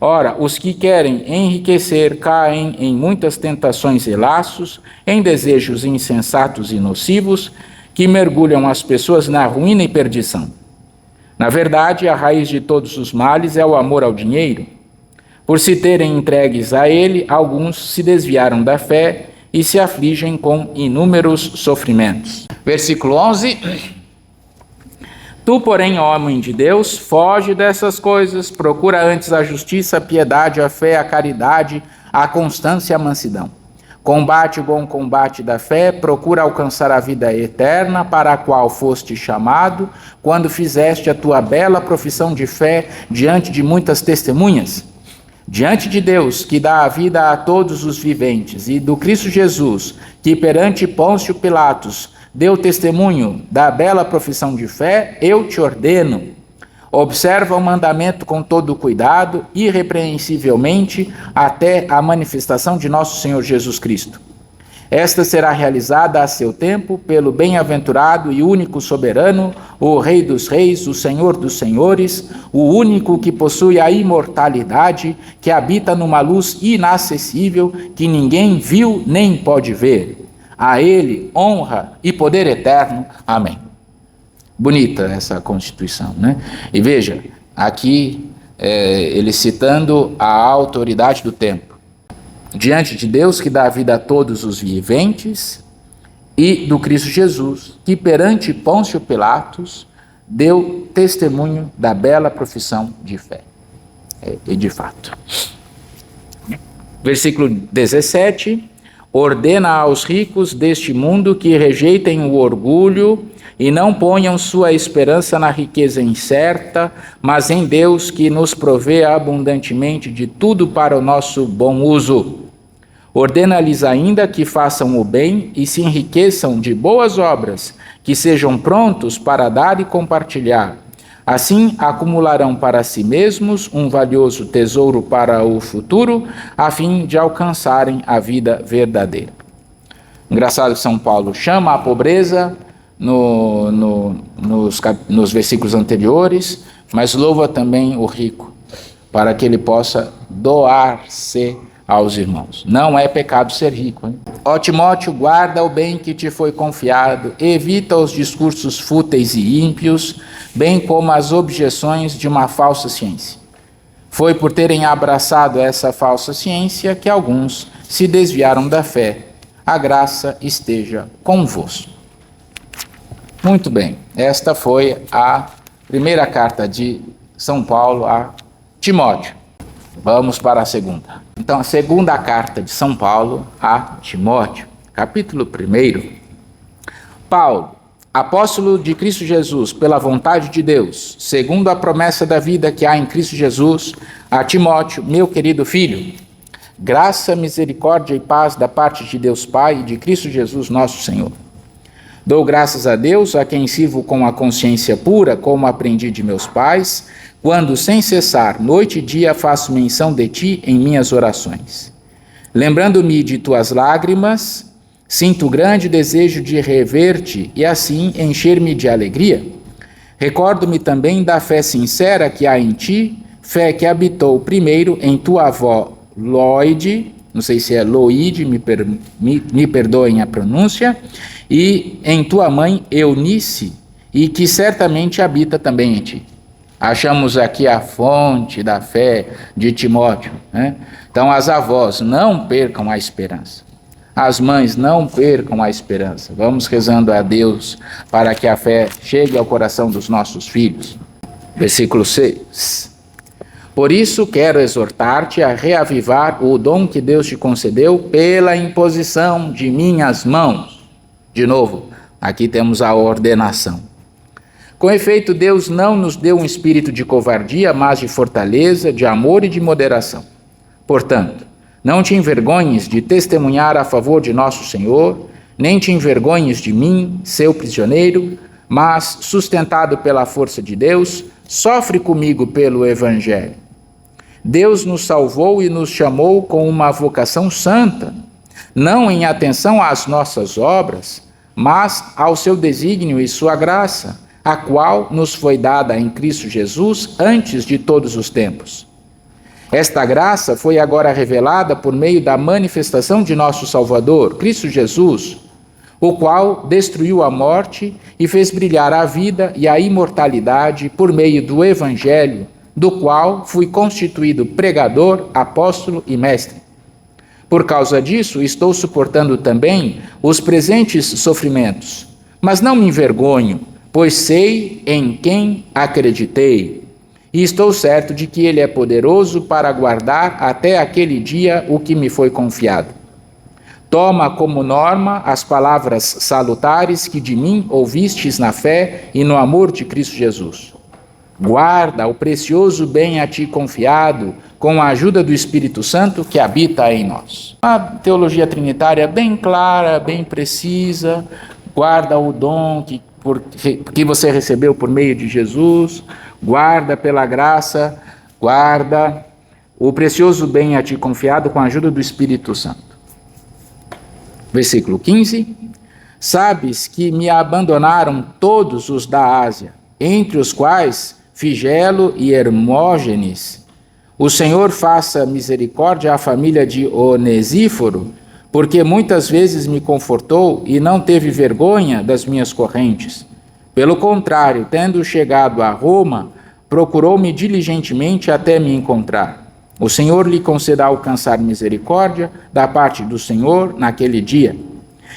Ora, os que querem enriquecer caem em muitas tentações e laços, em desejos insensatos e nocivos, que mergulham as pessoas na ruína e perdição. Na verdade, a raiz de todos os males é o amor ao dinheiro. Por se terem entregues a ele, alguns se desviaram da fé e se afligem com inúmeros sofrimentos. Versículo 11. Tu, porém, homem de Deus, foge dessas coisas, procura antes a justiça, a piedade, a fé, a caridade, a constância e a mansidão. Combate o bom combate da fé, procura alcançar a vida eterna, para a qual foste chamado, quando fizeste a tua bela profissão de fé diante de muitas testemunhas. Diante de Deus, que dá a vida a todos os viventes, e do Cristo Jesus, que perante Pôncio Pilatos deu testemunho da bela profissão de fé, eu te ordeno: observa o mandamento com todo cuidado, irrepreensivelmente, até a manifestação de nosso Senhor Jesus Cristo. Esta será realizada a seu tempo pelo bem-aventurado e único soberano, o Rei dos Reis, o Senhor dos Senhores, o único que possui a imortalidade, que habita numa luz inacessível, que ninguém viu nem pode ver. A ele honra e poder eterno. Amém. Bonita essa Constituição, né? E veja, aqui ele citando a autoridade do tempo. Diante de Deus, que dá a vida a todos os viventes, e do Cristo Jesus, que perante Pôncio Pilatos deu testemunho da bela profissão de fé. E de fato. Versículo 17: ordena aos ricos deste mundo que rejeitem o orgulho e não ponham sua esperança na riqueza incerta, mas em Deus, que nos provê abundantemente de tudo para o nosso bom uso. Ordena-lhes ainda que façam o bem e se enriqueçam de boas obras, que sejam prontos para dar e compartilhar. Assim acumularão para si mesmos um valioso tesouro para o futuro, a fim de alcançarem a vida verdadeira. Engraçado que São Paulo chama a pobreza nos versículos anteriores, mas louva também o rico, para que ele possa doar-se aos irmãos. Não é pecado ser rico, hein? Ó Timóteo, guarda o bem que te foi confiado, evita os discursos fúteis e ímpios, bem como as objeções de uma falsa ciência. Foi por terem abraçado essa falsa ciência que alguns se desviaram da fé. A graça esteja convosco. Muito bem, esta foi a primeira carta de São Paulo a Timóteo. Vamos para a segunda. Então, a segunda carta de São Paulo a Timóteo, capítulo 1. Paulo, apóstolo de Cristo Jesus, pela vontade de Deus, segundo a promessa da vida que há em Cristo Jesus, a Timóteo, meu querido filho, graça, misericórdia e paz da parte de Deus Pai e de Cristo Jesus, nosso Senhor. Dou graças a Deus, a quem sirvo com a consciência pura, como aprendi de meus pais, quando, sem cessar, noite e dia, faço menção de ti em minhas orações. Lembrando-me de tuas lágrimas, sinto grande desejo de rever-te e assim encher-me de alegria. Recordo-me também da fé sincera que há em ti, fé que habitou primeiro em tua avó Loide, não sei se é Loide, me perdoem a pronúncia, e em tua mãe Eunice, e que certamente habita também em ti. Achamos aqui a fonte da fé de Timóteo, né? Então as avós, não percam a esperança. As mães, não percam a esperança. Vamos rezando a Deus para que a fé chegue ao coração dos nossos filhos. Versículo 6. Por isso quero exortar-te a reavivar o dom que Deus te concedeu pela imposição de minhas mãos. De novo, aqui temos a ordenação. Com efeito, Deus não nos deu um espírito de covardia, mas de fortaleza, de amor e de moderação. Portanto, não te envergonhes de testemunhar a favor de nosso Senhor, nem te envergonhes de mim, seu prisioneiro, mas, sustentado pela força de Deus, sofre comigo pelo Evangelho. Deus nos salvou e nos chamou com uma vocação santa, não em atenção às nossas obras, mas ao seu desígnio e sua graça, a qual nos foi dada em Cristo Jesus antes de todos os tempos. Esta graça foi agora revelada por meio da manifestação de nosso Salvador, Cristo Jesus, o qual destruiu a morte e fez brilhar a vida e a imortalidade por meio do Evangelho, do qual fui constituído pregador, apóstolo e mestre. Por causa disso, estou suportando também os presentes sofrimentos, mas não me envergonho, pois sei em quem acreditei, e estou certo de que Ele é poderoso para guardar até aquele dia o que me foi confiado. Toma como norma as palavras salutares que de mim ouvistes na fé e no amor de Cristo Jesus. Guarda o precioso bem a ti confiado, com a ajuda do Espírito Santo que habita em nós. Uma teologia trinitária bem clara, bem precisa, guarda o dom que você recebeu por meio de Jesus, guarda pela graça, guarda o precioso bem a ti confiado com a ajuda do Espírito Santo. Versículo 15. Sabes que me abandonaram todos os da Ásia, entre os quais Figelo e Hermógenes. O Senhor faça misericórdia à família de Onesíforo, porque muitas vezes me confortou e não teve vergonha das minhas correntes. Pelo contrário, tendo chegado a Roma, procurou-me diligentemente até me encontrar. O Senhor lhe conceda alcançar misericórdia da parte do Senhor naquele dia.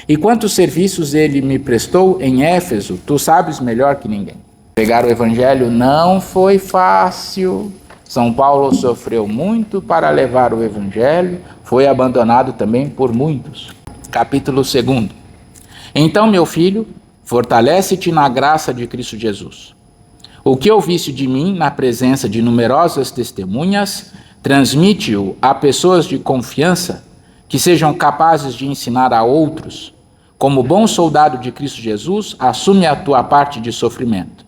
E quantos serviços ele me prestou em Éfeso, tu sabes melhor que ninguém. Pregar o Evangelho não foi fácil. São Paulo sofreu muito para levar o Evangelho, foi abandonado também por muitos. Capítulo 2. Então, meu filho, fortalece-te na graça de Cristo Jesus. O que ouviste de mim na presença de numerosas testemunhas, transmite-o a pessoas de confiança que sejam capazes de ensinar a outros. Como bom soldado de Cristo Jesus, assume a tua parte de sofrimento.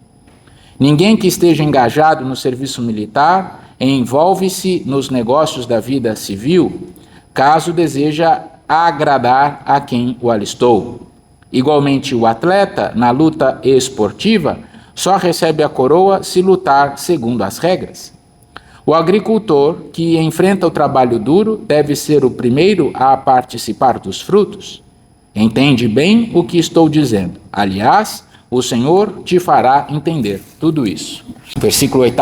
Ninguém que esteja engajado no serviço militar envolve-se nos negócios da vida civil, caso deseja agradar a quem o alistou. Igualmente, o atleta, na luta esportiva, só recebe a coroa se lutar segundo as regras. O agricultor, que enfrenta o trabalho duro, deve ser o primeiro a participar dos frutos. Entende bem o que estou dizendo. Aliás, o Senhor te fará entender tudo isso. Versículo 8.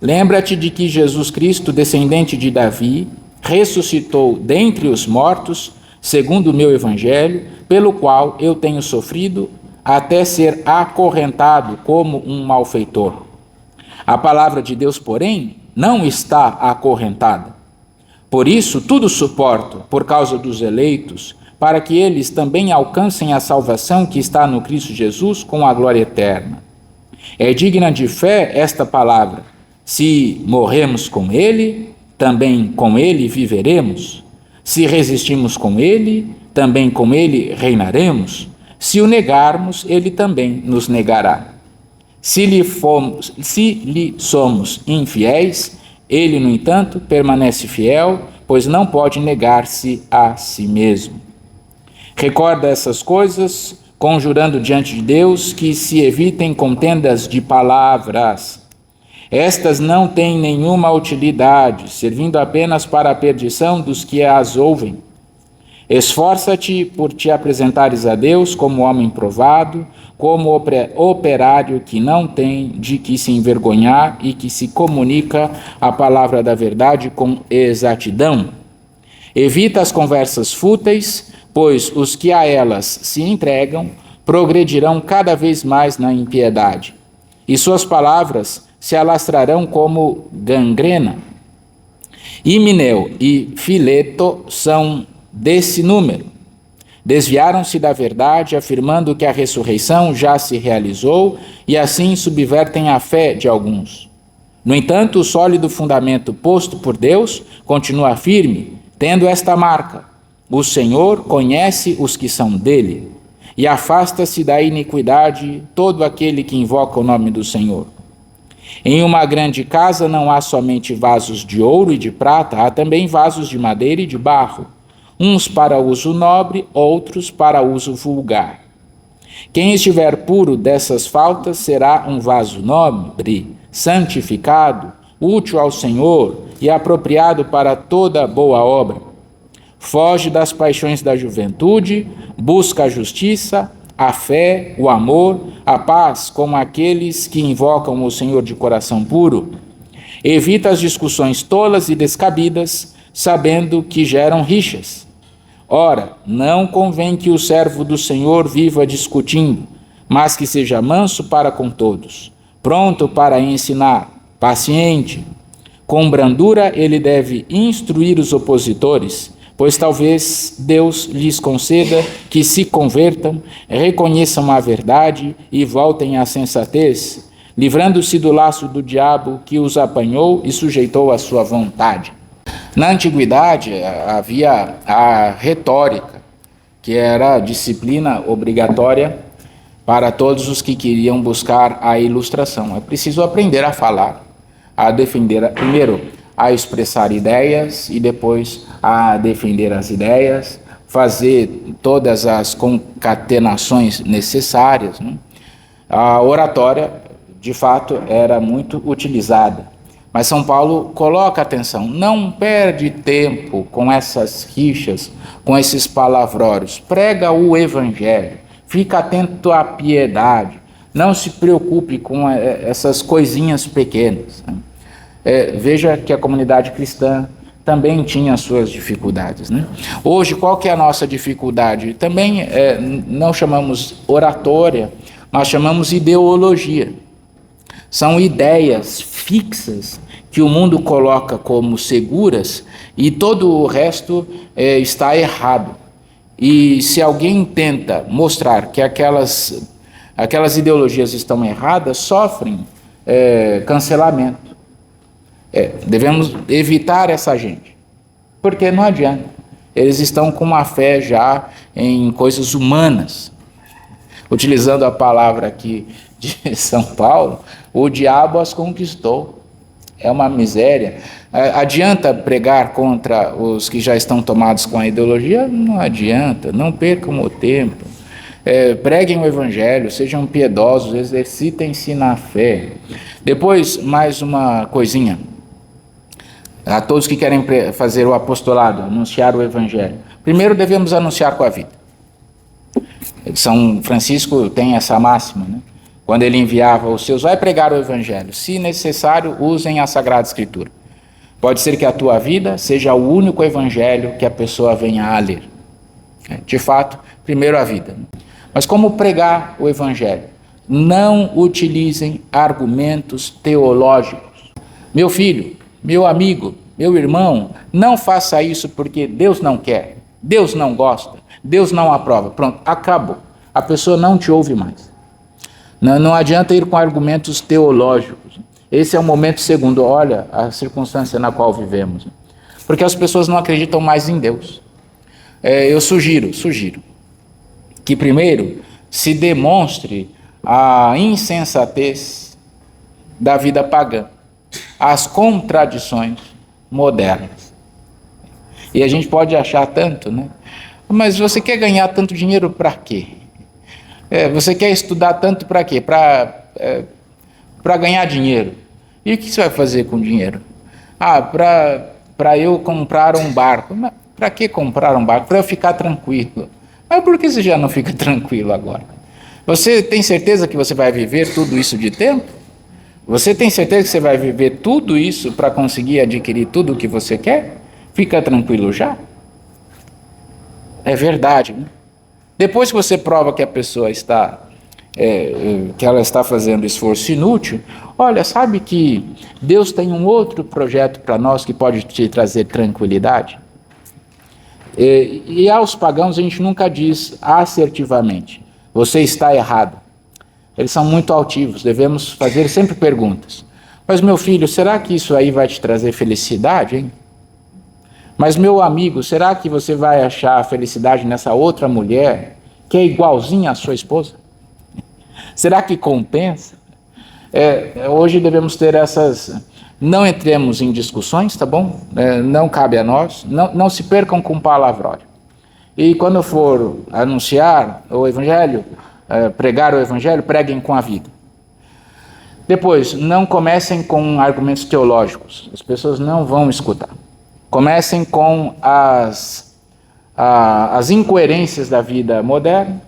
Lembra-te de que Jesus Cristo, descendente de Davi, ressuscitou dentre os mortos, segundo o meu evangelho, pelo qual eu tenho sofrido até ser acorrentado como um malfeitor. A palavra de Deus, porém, não está acorrentada. Por isso, tudo suporto, por causa dos eleitos, para que eles também alcancem a salvação que está no Cristo Jesus com a glória eterna. É digna de fé esta palavra: se morremos com ele, também com ele viveremos. Se resistimos com ele, também com ele reinaremos. Se o negarmos, ele também nos negará. Se lhe somos infiéis, ele, no entanto, permanece fiel, pois não pode negar-se a si mesmo. Recorda essas coisas, conjurando diante de Deus que se evitem contendas de palavras. Estas não têm nenhuma utilidade, servindo apenas para a perdição dos que as ouvem. Esforça-te por te apresentares a Deus como homem provado, como operário que não tem de que se envergonhar e que se comunica a palavra da verdade com exatidão. Evita as conversas fúteis, pois os que a elas se entregam progredirão cada vez mais na impiedade, e suas palavras se alastrarão como gangrena. Himeneu e Fileto são desse número. Desviaram-se da verdade, afirmando que a ressurreição já se realizou e assim subvertem a fé de alguns. No entanto, o sólido fundamento posto por Deus continua firme, tendo esta marca: o Senhor conhece os que são dele, e afasta-se da iniquidade todo aquele que invoca o nome do Senhor. Em uma grande casa não há somente vasos de ouro e de prata, há também vasos de madeira e de barro, uns para uso nobre, outros para uso vulgar. Quem estiver puro dessas faltas será um vaso nobre, santificado, útil ao Senhor e apropriado para toda boa obra. Foge das paixões da juventude, busca a justiça, a fé, o amor, a paz com aqueles que invocam o Senhor de coração puro. Evita as discussões tolas e descabidas, sabendo que geram rixas. Ora, não convém que o servo do Senhor viva discutindo, mas que seja manso para com todos, pronto para ensinar, paciente. Com brandura ele deve instruir os opositores, pois talvez Deus lhes conceda que se convertam, reconheçam a verdade e voltem à sensatez, livrando-se do laço do diabo que os apanhou e sujeitou à sua vontade. Na antiguidade havia a retórica, que era a disciplina obrigatória para todos os que queriam buscar a ilustração. É preciso aprender a falar, a defender, primeiro a expressar ideias e depois a defender as ideias, fazer todas as concatenações necessárias, né? A oratória, de fato, era muito utilizada. Mas São Paulo coloca atenção, não perde tempo com essas rixas, com esses palavrórios, prega o evangelho, fica atento à piedade, não se preocupe com essas coisinhas pequenas. Veja que a comunidade cristã também tinha suas dificuldades, né? Hoje, qual que é a nossa dificuldade? Também não chamamos oratória, mas chamamos ideologia. São ideias fixas que o mundo coloca como seguras e todo o resto está errado. E se alguém tenta mostrar que aquelas ideologias estão erradas, sofrem cancelamento. Devemos evitar essa gente, porque não adianta. Eles estão com uma fé já em coisas humanas. Utilizando a palavra aqui de São Paulo, o diabo as conquistou. É uma miséria. Adianta pregar contra os que já estão tomados com a ideologia? Não adianta, não percam o tempo. Preguem o evangelho, sejam piedosos, exercitem-se na fé. Depois, mais uma coisinha. A todos que querem fazer o apostolado, anunciar o evangelho. Primeiro devemos anunciar com a vida. São Francisco tem essa máxima, né? Quando ele enviava os seus, vai pregar o evangelho. Se necessário, usem a Sagrada Escritura. Pode ser que a tua vida seja o único evangelho que a pessoa venha a ler. De fato, primeiro a vida. Mas como pregar o evangelho? Não utilizem argumentos teológicos. Meu filho, meu amigo, meu irmão, não faça isso porque Deus não quer, Deus não gosta, Deus não aprova. Pronto, acabou. A pessoa não te ouve mais. Não adianta ir com argumentos teológicos. Esse é o momento segundo. Olha a circunstância na qual vivemos. Porque as pessoas não acreditam mais em Deus. Eu sugiro que primeiro se demonstre a insensatez da vida pagã, as contradições modernas. E a gente pode achar tanto, né? Mas você quer ganhar tanto dinheiro para quê? Você quer estudar tanto para quê? Para ganhar dinheiro. E o que você vai fazer com o dinheiro? Para eu comprar um barco. Para que comprar um barco? Para eu ficar tranquilo. Mas por que você já não fica tranquilo agora? Você tem certeza que você vai viver tudo isso de tempo? Você tem certeza que você vai viver tudo isso para conseguir adquirir tudo o que você quer? Fica tranquilo já? É verdade, né? Depois que você prova que a pessoa que ela está fazendo esforço inútil, olha, sabe que Deus tem um outro projeto para nós que pode te trazer tranquilidade? E aos pagãos a gente nunca diz assertivamente, você está errado. Eles são muito altivos, devemos fazer sempre perguntas. Mas meu filho, será que isso aí vai te trazer felicidade, hein? Mas meu amigo, será que você vai achar felicidade nessa outra mulher que é igualzinha à sua esposa? Será que compensa? Hoje devemos ter essas... Não entremos em discussões, tá bom? Não cabe a nós. Não se percam com palavrório. E quando for anunciar o evangelho, pregar o evangelho, preguem com a vida. Depois, não comecem com argumentos teológicos. As pessoas não vão escutar. Comecem com as incoerências da vida moderna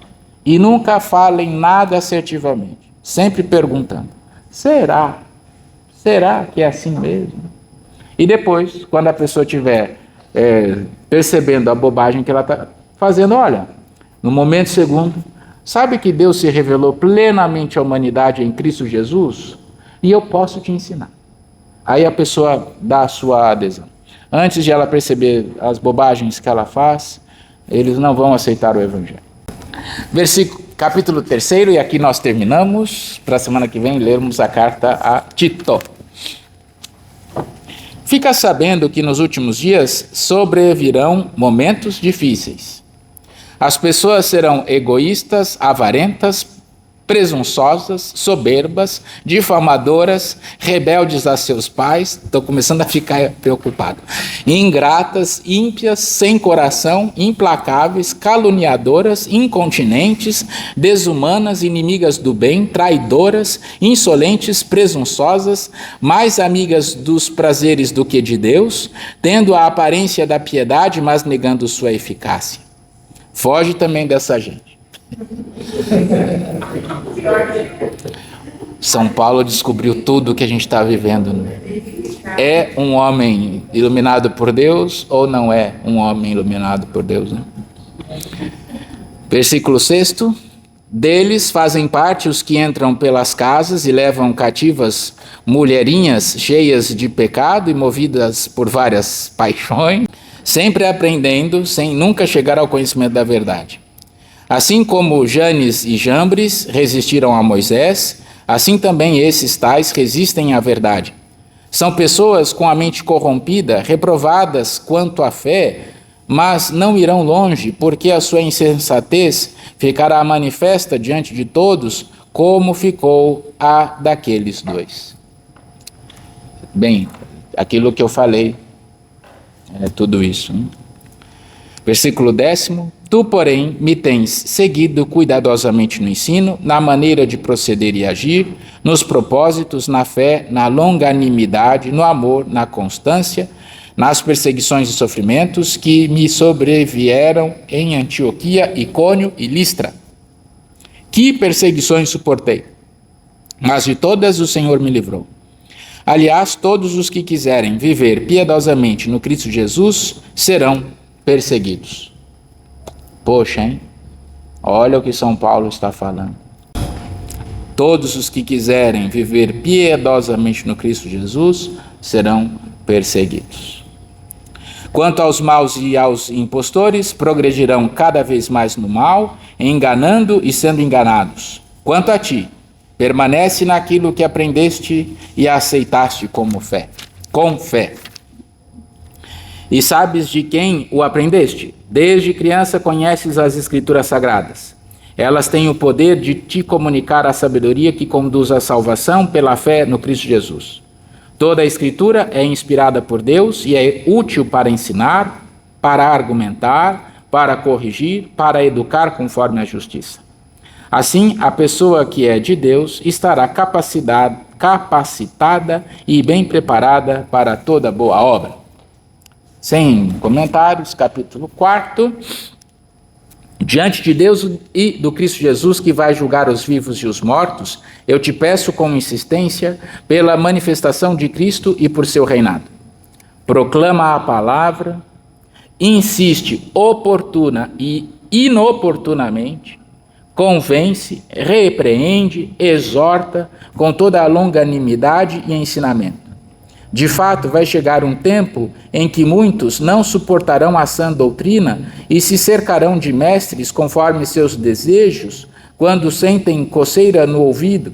e nunca falem nada assertivamente, sempre perguntando, será que é assim mesmo? E depois, quando a pessoa estiver percebendo a bobagem que ela está fazendo, olha, no momento segundo, sabe que Deus se revelou plenamente à humanidade em Cristo Jesus? E eu posso te ensinar. Aí a pessoa dá a sua adesão. Antes de ela perceber as bobagens que ela faz, eles não vão aceitar o evangelho. capítulo 3, e aqui nós terminamos, para a semana que vem lermos a carta a Tito. Fica sabendo que nos últimos dias sobrevirão momentos difíceis. As pessoas serão egoístas, avarentas, presunçosas, soberbas, difamadoras, rebeldes a seus pais, estou começando a ficar preocupado, ingratas, ímpias, sem coração, implacáveis, caluniadoras, incontinentes, desumanas, inimigas do bem, traidoras, insolentes, presunçosas, mais amigas dos prazeres do que de Deus, tendo a aparência da piedade, mas negando sua eficácia. Foge também dessa gente. São Paulo descobriu tudo o que a gente está vivendo, né? É um homem iluminado por Deus ou não é um homem iluminado por Deus, né? Versículo 6: deles fazem parte os que entram pelas casas e levam cativas mulherinhas cheias de pecado e movidas por várias paixões, sempre aprendendo, sem nunca chegar ao conhecimento da verdade. Assim como Janes e Jambres resistiram a Moisés, assim também esses tais resistem à verdade. São pessoas com a mente corrompida, reprovadas quanto à fé, mas não irão longe, porque a sua insensatez ficará manifesta diante de todos, como ficou a daqueles dois. Bem, aquilo que eu falei, é tudo isso, né? Versículo 10: tu, porém, me tens seguido cuidadosamente no ensino, na maneira de proceder e agir, nos propósitos, na fé, na longanimidade, no amor, na constância, nas perseguições e sofrimentos que me sobrevieram em Antioquia, Icônio e Listra. Que perseguições suportei, mas de todas o Senhor me livrou. Aliás, todos os que quiserem viver piedosamente no Cristo Jesus serão perseguidos. Poxa, hein? Olha o que São Paulo está falando. Todos os que quiserem viver piedosamente no Cristo Jesus serão perseguidos. Quanto aos maus e aos impostores, progredirão cada vez mais no mal, enganando e sendo enganados. Quanto a ti, permanece naquilo que aprendeste e aceitaste com fé. E sabes de quem o aprendeste? Desde criança conheces as Escrituras Sagradas. Elas têm o poder de te comunicar a sabedoria que conduz à salvação pela fé no Cristo Jesus. Toda a Escritura é inspirada por Deus e é útil para ensinar, para argumentar, para corrigir, para educar conforme a justiça. Assim, a pessoa que é de Deus estará capacitada e bem preparada para toda boa obra. Sem comentários, capítulo 4. Diante de Deus e do Cristo Jesus, que vai julgar os vivos e os mortos, eu te peço com insistência, pela manifestação de Cristo e por seu reinado. Proclama a palavra, insiste oportuna e inoportunamente, convence, repreende, exorta com toda a longanimidade e ensinamento. De fato, vai chegar um tempo em que muitos não suportarão a sã doutrina e se cercarão de mestres conforme seus desejos, quando sentem coceira no ouvido,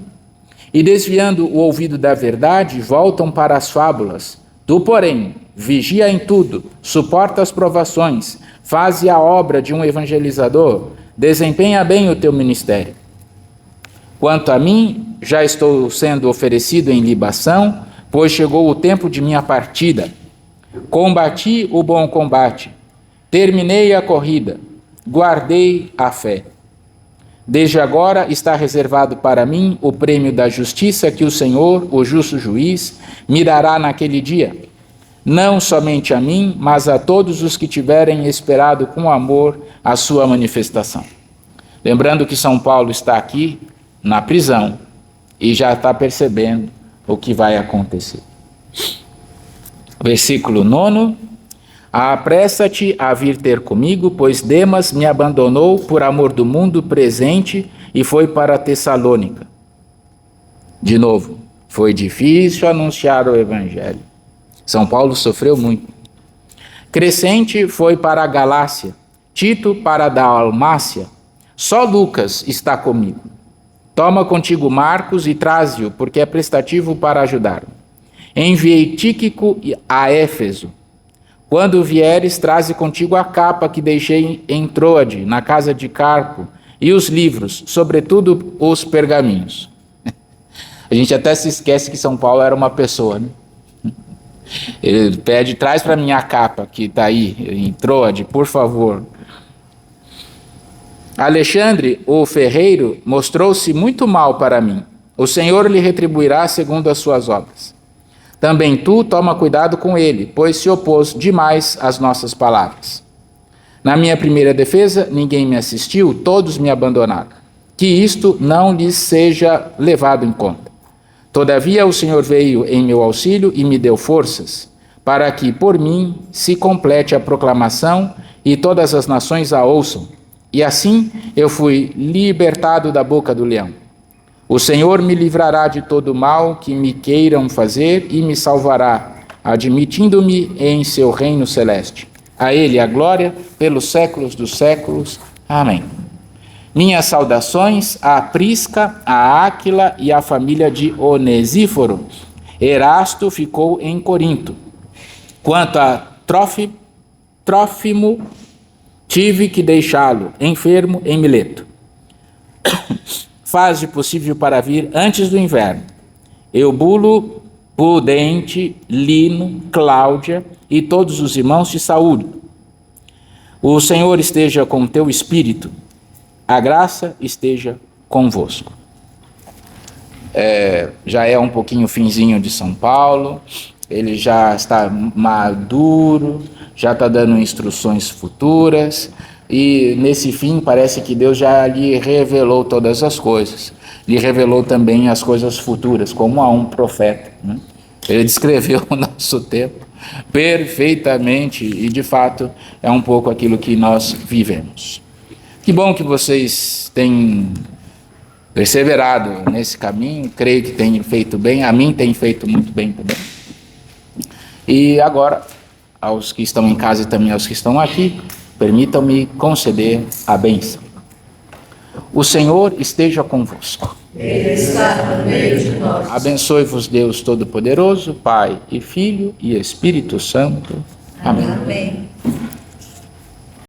e desviando o ouvido da verdade, voltam para as fábulas. Tu, porém, vigia em tudo, suporta as provações, faze a obra de um evangelizador, desempenha bem o teu ministério. Quanto a mim, já estou sendo oferecido em libação, pois chegou o tempo de minha partida. Combati o bom combate, terminei a corrida, guardei a fé. Desde agora está reservado para mim o prêmio da justiça que o Senhor, o justo juiz, me dará naquele dia. Não somente a mim, mas a todos os que tiverem esperado com amor a sua manifestação. Lembrando que São Paulo está aqui na prisão e já está percebendo o que vai acontecer. Versículo 9: apressa-te a vir ter comigo, pois Demas me abandonou por amor do mundo presente e foi para Tessalônica. De novo, foi difícil anunciar o evangelho. São Paulo sofreu muito. Crescente foi para a Galácia, Tito para a Dalmácia, Só Lucas está comigo. Toma contigo Marcos e traze-o, porque é prestativo para ajudar-me. Enviei Tíquico a Éfeso. Quando vieres, traze contigo a capa que deixei em Troade, na casa de Carpo, e os livros, sobretudo os pergaminhos. A gente até se esquece que São Paulo era uma pessoa, né? Ele pede, traz para mim a capa que está aí, em Troade, por favor. Alexandre, o ferreiro, mostrou-se muito mal para mim. O Senhor lhe retribuirá segundo as suas obras. Também tu toma cuidado com ele, pois se opôs demais às nossas palavras. Na minha primeira defesa, ninguém me assistiu, todos me abandonaram. Que isto não lhes seja levado em conta. Todavia o Senhor veio em meu auxílio e me deu forças, para que por mim se complete a proclamação e todas as nações a ouçam. E assim eu fui libertado da boca do leão. O Senhor me livrará de todo mal que me queiram fazer e me salvará, admitindo-me em seu reino celeste. A ele a glória pelos séculos dos séculos. Amém. Minhas saudações a Prisca, a Áquila e a família de Onesíforo. Erasto ficou em Corinto. Quanto a Trófimo, tive que deixá-lo enfermo em Mileto. Faz de possível para vir antes do inverno. Eubulo, Pudente, Lino, Cláudia e todos os irmãos te saúdam. O Senhor esteja com teu espírito. A graça esteja convosco. Já é um pouquinho finzinho de São Paulo, ele já está maduro, já está dando instruções futuras, e nesse fim parece que Deus já lhe revelou todas as coisas. Lhe revelou também as coisas futuras, como a um profeta, né? Ele descreveu o nosso tempo perfeitamente e, de fato, é um pouco aquilo que nós vivemos. Que bom que vocês têm perseverado nesse caminho, creio que têm feito bem, a mim tem feito muito bem também. E agora, aos que estão em casa e também aos que estão aqui, permitam-me conceder a bênção. O Senhor esteja convosco. Ele está no meio de nós. Abençoe-vos Deus Todo-Poderoso, Pai e Filho e Espírito Santo. Amém. Amém.